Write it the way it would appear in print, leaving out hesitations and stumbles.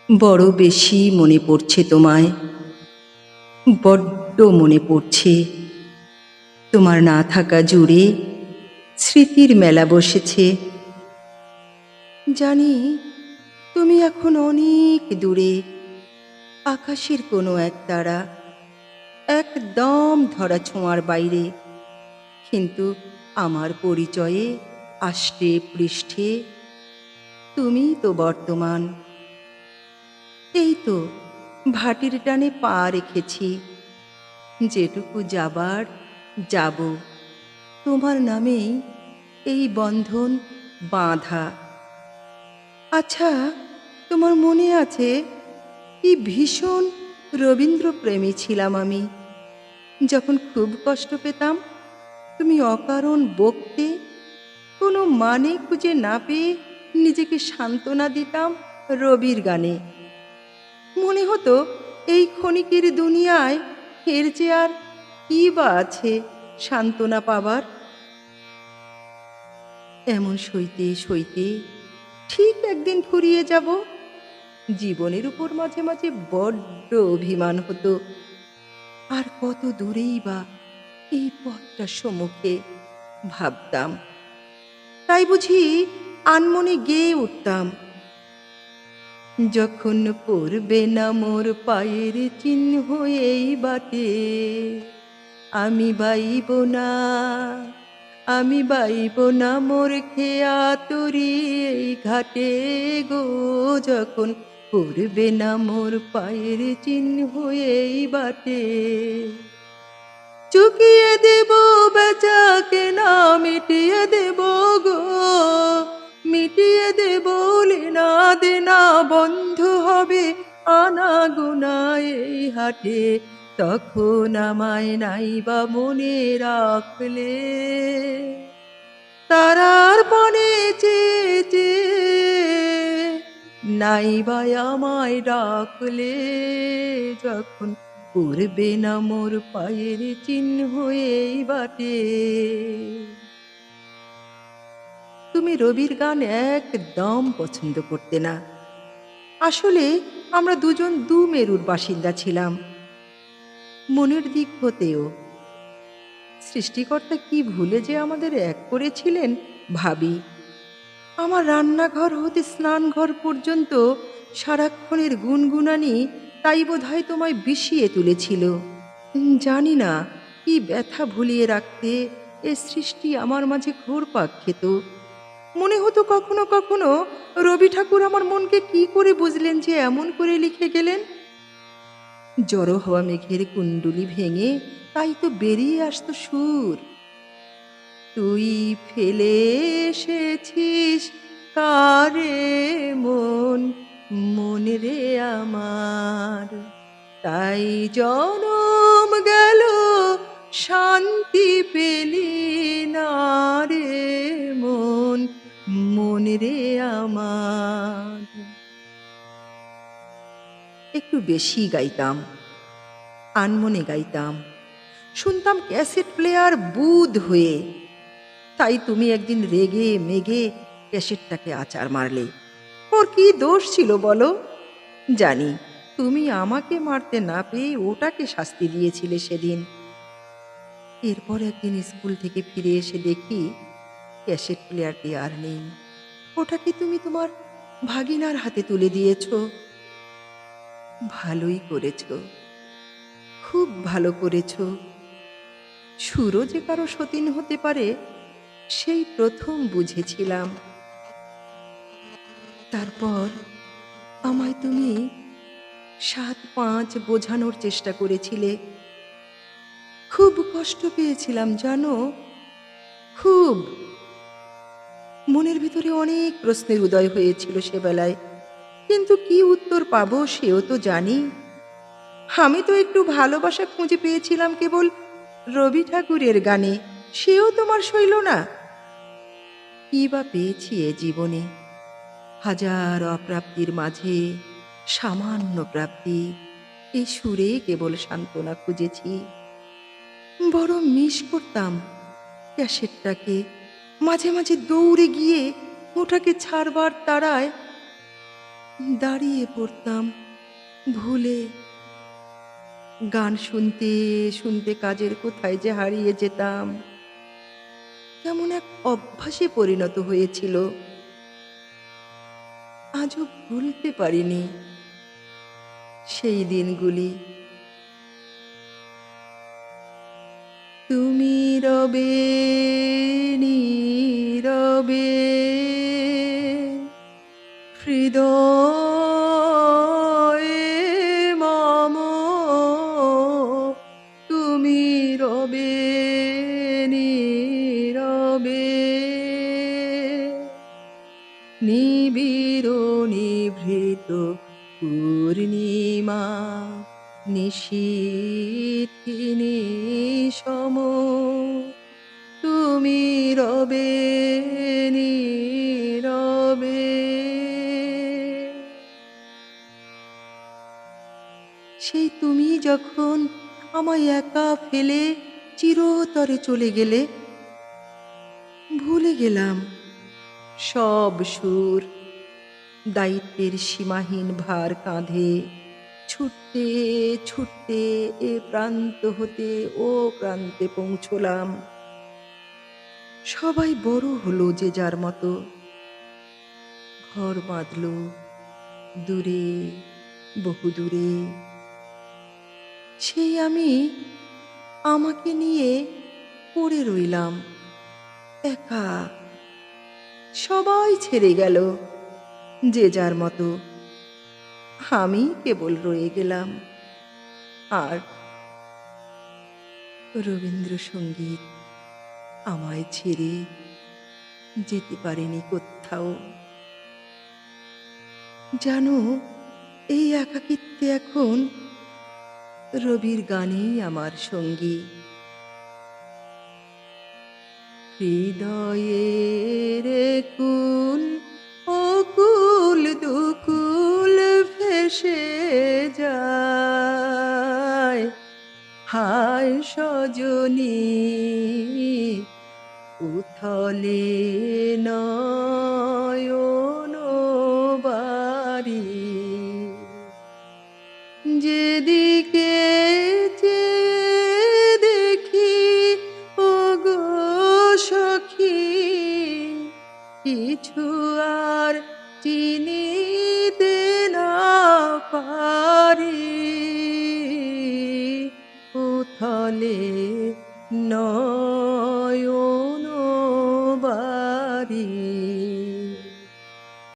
বড় বেশি মনে পড়ছে তোমায়, বড্ড মনে পড়ছে। তোমার না থাকা জুড়ে স্মৃতির মেলা বসেছে। জানি তুমি এখন অনেক দূরে, আকাশের কোনো এক তারা, একদম ধরা ছোঁয়ার বাইরে। কিন্তু আমার পরিচয়ে আষ্টে পৃষ্ঠে তুমিই তো বর্তমান। এই তো ভাটির টানে পা রেখেছি, যেটুকু যাবার যাব। তোমার নামেই এই বন্ধন বাঁধা। আচ্ছা, তোমার মনে আছে কি ভীষণ রবীন্দ্রপ্রেমী ছিলাম আমি? যখন খুব কষ্ট পেতাম, তুমি অকারণ বকতে, কোনো মানে খুঁজে না পেয়ে নিজেকে সান্ত্বনা দিতাম রবির গানে। মনে হতো এই ক্ষণিকের দুনিয়ায় এর যে আর কি বা আছে সান্ত্বনা পাবার। এমন সইতে সইতে ঠিক একদিন ফুরিয়ে যাব। জীবনের উপর মাঝে মাঝে বড্ড অভিমান হতো। আর কত দূরেই বা এই পথটা সম্মুখে, ভাবতাম। তাই বুঝি আনমনে গেয়ে উঠতাম, যখন পড়বে না মোর পায়ের চিহ্ন এই বাটে, আমি বাইব না, আমি বাইব না মোর খেয়া তরি এই ঘাটে গো। যখন পড়বে না মোর পায়ের চিহ্ন এই বাটে, চুকিয়ে দেব বেচা কেনা, মিটিয়ে দেব গো, মিটিয়ে দেব লেনা দেনা, বন্ধ হবে আনা গোনা এই হাটে। তখন আমায় নাইবা মনে রাখলে, তারার পানে চেয়ে চেয়ে নাইবা আমায় ডাকলে, যখন পড়বে না মোর পায়ের চিহ্ন এই বাটে। তুমি রবির গান একদম পছন্দ করতে না। আসলে আমরা দুজন দু মেরুর বাসিন্দা ছিলাম, মনের দিক হতেও। সৃষ্টিকর্তা কি ভুলে যে আমাদের এক করেছিলেন ভাবি। আমার রান্নাঘর হতে স্নানঘর পর্যন্ত সারাক্ষণের গুনগুনানি তাই বোধহয় তোমায় বিষিয়ে তুলেছিল। জানি না কি ব্যথা ভুলিয়ে রাখতে এ সৃষ্টি আমার মাঝে ঘোরপাক খেত। মনে হতো কখনো কখনো রবি ঠাকুর আমার মনকে কি করে বুঝলেন যে এমন করে লিখে গেলেন। জড়ো হওয়া মেঘের কুণ্ডুলি ভেঙে তাই তো বেরিয়ে আসতো সুর। তুই ফেলে এসেছিস কারে মন, মন রে আমার, তাই জনম গেল শান্তি পেলি না রে মন, মন রে আমার। একটু বেশি গাইতাম, আনমনে গাইতাম, শুনতাম ক্যাসেট প্লেয়ার বুদ হয়ে। তাই তুমি একদিন রেগে মেগে ক্যাসেটটাকে আছাড় মারলে। ওর কি দোষ ছিল বলো? জানি তুমি আমাকে মারতে না পেয়ে ওটাকে শাস্তি দিয়েছিলে সেদিন। এরপর একদিন স্কুল থেকে ফিরে এসে দেখি ক্যাসেট প্লেয়ারটি আর নেই। ওটাকে তুমি তোমার ভাগিনার হাতে তুলে দিয়েছ। ভালোই করেছ, খুব ভালো করেছ। সুরও যে কারো সতীন হতে পারে সেই প্রথম বুঝেছিলাম। তারপর আমায় তুমি ৭-৫ বোঝানোর চেষ্টা করেছিলে। খুব কষ্ট পেয়েছিলাম জানো, খুব। মনের ভিতরে অনেক প্রশ্নের উদয় হয়েছিল সেবেলায়, কিন্তু কি উত্তর পাবো সেও তো জানি। আমি তো একটু ভালোবাসা খুঁজে পেয়েছিলাম কেবল রবি ঠাকুরের গানে, সেও তোমার সইল না। কি বা পেয়েছি এ জীবনে, হাজার অপ্রাপ্তির মাঝে সামান্য প্রাপ্তি। এই সুরে কেবল সান্ত্বনা খুঁজেছি। বড় মিস করতাম ক্যাসেটটাকে। মাঝে মাঝে দৌড়ে গিয়ে ওটাকে ছাড়বার তাড়ায় দাঁড়িয়ে পড়তাম ভুলে, গান শুনতে শুনতে কাজের কোথায় যে হারিয়ে যেতাম। কেমন এক অভ্যাসে পরিণত হয়েছিল, আজও ভুলতে পারিনি সেই দিনগুলি। তুমি রবে নীরবে হৃদয়ে মম, তুমি রবে নীরবে নিবিড় নিভৃত পূর্ণিমা নিশীথিনী সম, তুমি রবে নীরবে। সেই তুমি যখন আমায় একা ফেলে চিরতরে চলে গেলে, ভুলে গেলাম সব সুর, দায়িত্বের সীমাহীন ভার কাঁধে ছুটতে ছুটতে এ প্রান্ত হতে ও প্রান্তে পৌঁছলাম। সবাই বড় হলো যে যার মতো, ঘর বাঁধল দূরে, বহু দূরে। সেই আমি আমাকে নিয়ে পড়ে রইলাম একা। সবাই ছেড়ে গেল যে যার মতো, আমি কেবল রয়ে গেলাম। আর রবীন্দ্রসঙ্গীত আমায় ছেড়ে যেতে পারেনি কোথাও। জানো, এই একাকিত্বে এখন রবির গানেই আমার সঙ্গী। হৃদয়ের কুল অকুল দুকুল ভেসে যায়, হায় সজনী উথলে নয়